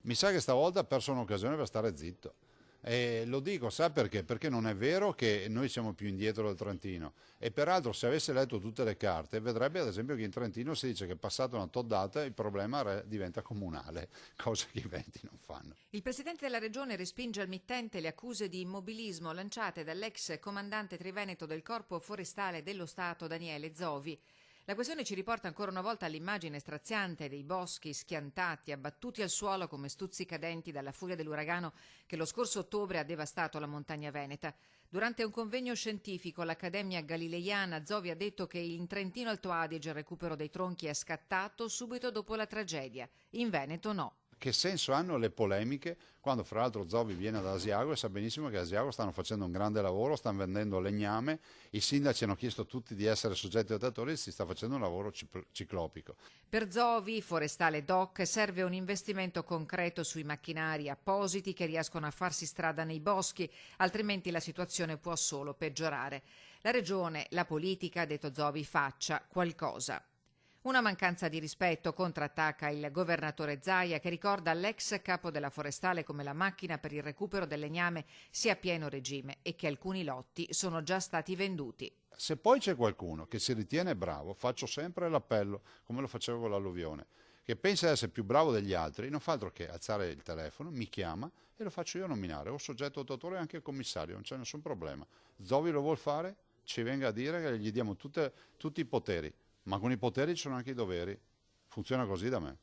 Mi sa che stavolta ha perso un'occasione per stare zitto. E lo dico, sa perché? Perché non è vero che noi siamo più indietro del Trentino. E peraltro, se avesse letto tutte le carte, vedrebbe ad esempio che in Trentino si dice che passata una tot data il problema diventa comunale, cosa che i Venti non fanno. Il presidente della regione respinge al mittente le accuse di immobilismo lanciate dall'ex comandante triveneto del Corpo Forestale dello Stato Daniele Zovi. La questione ci riporta ancora una volta all'immagine straziante dei boschi schiantati, abbattuti al suolo come stuzzicadenti dalla furia dell'uragano che lo scorso ottobre ha devastato la montagna veneta. Durante un convegno scientifico all'Accademia Galileiana, Zovi ha detto che in Trentino Alto Adige il recupero dei tronchi è scattato subito dopo la tragedia, in Veneto no. Che senso hanno le polemiche quando fra l'altro Zovi viene da Asiago e sa benissimo che Asiago stanno facendo un grande lavoro, stanno vendendo legname, i sindaci hanno chiesto tutti di essere soggetti attuatori e si sta facendo un lavoro ciclopico. Per Zovi, Forestale Doc, serve un investimento concreto sui macchinari appositi che riescono a farsi strada nei boschi, altrimenti la situazione può solo peggiorare. La regione, la politica, ha detto Zovi, faccia qualcosa. Una mancanza di rispetto contrattacca il governatore Zaia che ricorda all'ex capo della Forestale come la macchina per il recupero del legname sia a pieno regime e che alcuni lotti sono già stati venduti. Se poi c'è qualcuno che si ritiene bravo, faccio sempre l'appello, come lo facevo con l'alluvione, che pensa di essere più bravo degli altri, non fa altro che alzare il telefono, mi chiama e lo faccio io nominare, o soggetto attuatore e anche commissario, non c'è nessun problema. Zovi lo vuol fare? Ci venga a dire che gli diamo tutti i poteri. Ma con i poteri ci sono anche i doveri. Funziona così da me.